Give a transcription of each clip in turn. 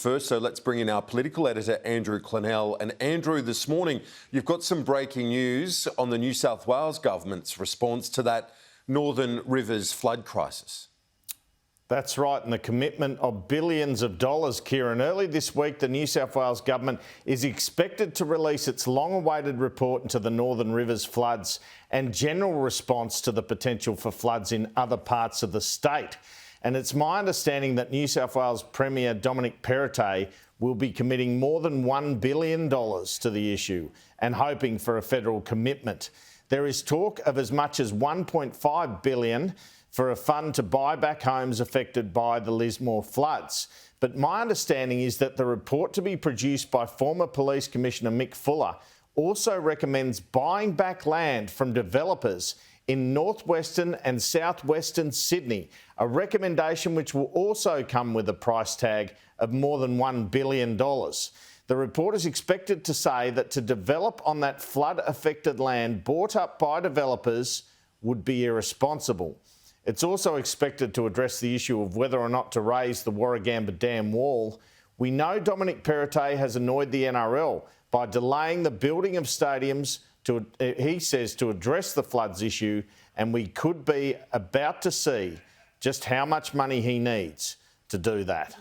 First, so let's bring in our political editor, Andrew Clennell. And Andrew, this morning, you've got some breaking news on the New South Wales government's response to that Northern Rivers flood crisis. That's right, and the commitment of billions of dollars, Kieran. Early this week, the New South Wales government is expected to release its long-awaited report into the Northern Rivers floods and general response to the potential for floods in other parts of the state. And it's my understanding that New South Wales Premier Dominic Perrottet will be committing more than $1 billion to the issue and hoping for a federal commitment. There is talk of as much as $1.5 billion for a fund to buy back homes affected by the Lismore floods. But my understanding is that the report to be produced by former Police Commissioner Mick Fuller also recommends buying back land from developers in northwestern and southwestern Sydney, a recommendation which will also come with a price tag of more than $1 billion. The report is expected to say that to develop on that flood-affected land bought up by developers would be irresponsible. It's also expected to address the issue of whether or not to raise the Warragamba Dam wall. We know Dominic Perrottet has annoyed the NRL by delaying the building of stadiums he says to address the floods issue, and we could be about to see just how much money he needs to do that.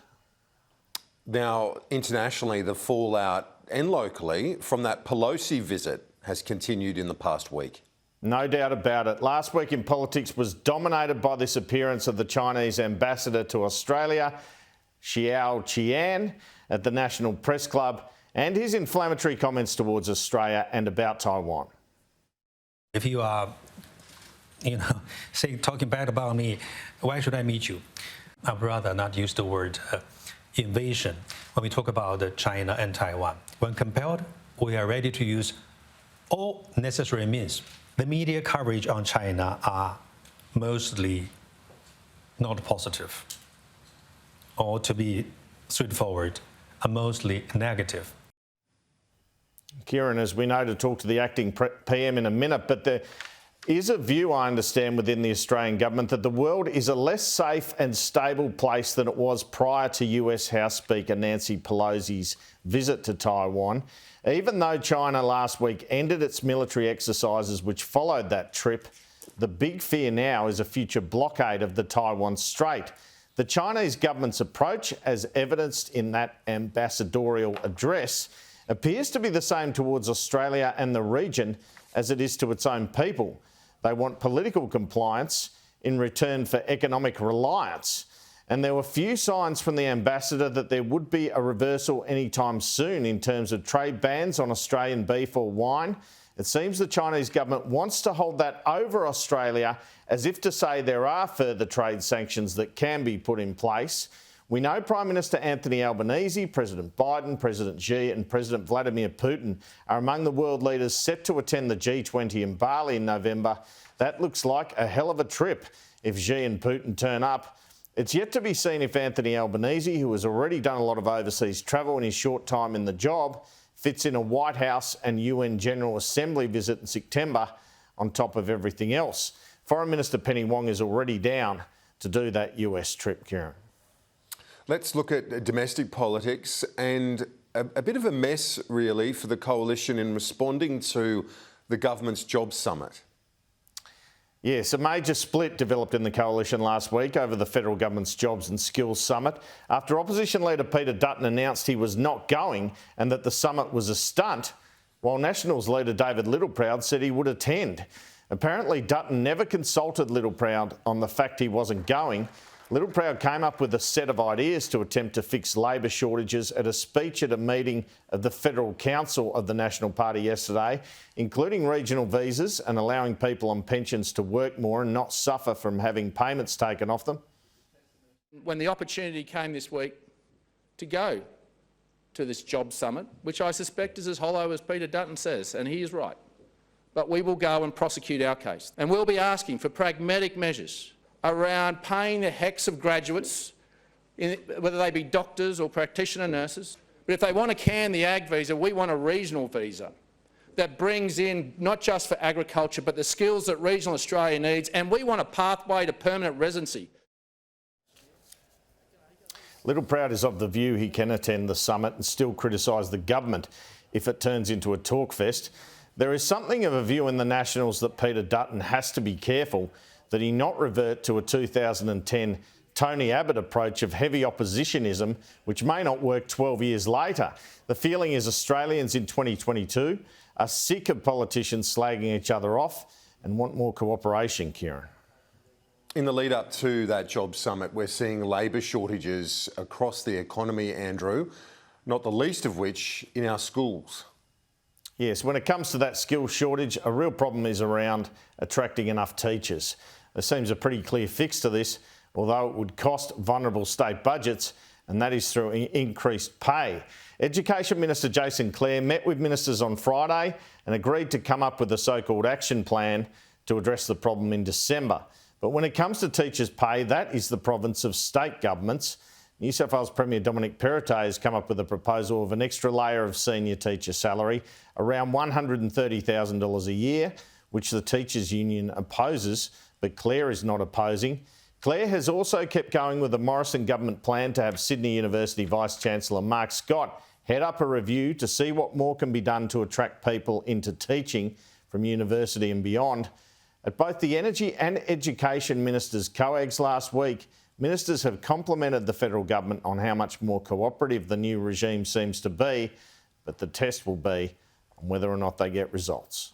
Now, internationally, the fallout and locally from that Pelosi visit has continued in the past week. No doubt about it. Last week in politics was dominated by this appearance of the Chinese ambassador to Australia, Xiao Qian, at the National Press Club, and his inflammatory comments towards Australia and about Taiwan. If you are, talking bad about me, why should I meet you? I'd rather not use the word invasion when we talk about China and Taiwan. When compelled, we are ready to use all necessary means. The media coverage on China are mostly not positive, or to be straightforward, are mostly negative. Kieran, as we know, to talk to the acting PM in a minute, but there is a view, I understand, within the Australian government that the world is a less safe and stable place than it was prior to US House Speaker Nancy Pelosi's visit to Taiwan. Even though China last week ended its military exercises which followed that trip, the big fear now is a future blockade of the Taiwan Strait. The Chinese government's approach, as evidenced in that ambassadorial address, appears to be the same towards Australia and the region as it is to its own people. They want political compliance in return for economic reliance. And there were few signs from the ambassador that there would be a reversal anytime soon in terms of trade bans on Australian beef or wine. It seems the Chinese government wants to hold that over Australia as if to say there are further trade sanctions that can be put in place. We know Prime Minister Anthony Albanese, President Biden, President Xi and President Vladimir Putin are among the world leaders set to attend the G20 in Bali in November. That looks like a hell of a trip if Xi and Putin turn up. It's yet to be seen if Anthony Albanese, who has already done a lot of overseas travel in his short time in the job, fits in a White House and UN General Assembly visit in September on top of everything else. Foreign Minister Penny Wong is already down to do that US trip, Kieran. Let's look at domestic politics and a bit of a mess, really, for the coalition in responding to the government's Jobs Summit. Yes, a major split developed in the coalition last week over the federal government's Jobs and Skills Summit after opposition leader Peter Dutton announced he was not going and that the summit was a stunt, while Nationals leader David Littleproud said he would attend. Apparently, Dutton never consulted Littleproud on the fact he wasn't going. Littleproud came up with a set of ideas to attempt to fix labour shortages at a speech at a meeting of the Federal Council of the National Party yesterday, including regional visas and allowing people on pensions to work more and not suffer from having payments taken off them. When the opportunity came this week to go to this Jobs Summit, which I suspect is as hollow as Peter Dutton says, and he is right, but we will go and prosecute our case. And we'll be asking for pragmatic measures around paying the hex of graduates, whether they be doctors or practitioner nurses. But if they want to can the ag visa, we want a regional visa that brings in not just for agriculture but the skills that regional Australia needs, and we want a pathway to permanent residency. Littleproud is of the view he can attend the summit and still criticise the government if it turns into a talk fest. There is something of a view in the Nationals that Peter Dutton has to be careful that he not revert to a 2010 Tony Abbott approach of heavy oppositionism, which may not work 12 years later. The feeling is Australians in 2022 are sick of politicians slagging each other off and want more cooperation, Kieran. In the lead up to that job summit, we're seeing labour shortages across the economy, Andrew, not the least of which in our schools. Yes, when it comes to that skills shortage, a real problem is around attracting enough teachers. There seems a pretty clear fix to this, although it would cost vulnerable state budgets, and that is through increased pay. Education Minister Jason Clare met with ministers on Friday and agreed to come up with a so-called action plan to address the problem in December. But when it comes to teachers' pay, that is the province of state governments. New South Wales Premier Dominic Perrottet has come up with a proposal of an extra layer of senior teacher salary, around $130,000 a year, which the Teachers Union opposes, but Clare is not opposing. Clare has also kept going with the Morrison government plan to have Sydney University Vice-Chancellor Mark Scott head up a review to see what more can be done to attract people into teaching from university and beyond. At both the Energy and Education Ministers' COAGs last week, ministers have complimented the federal government on how much more cooperative the new regime seems to be, but the test will be on whether or not they get results.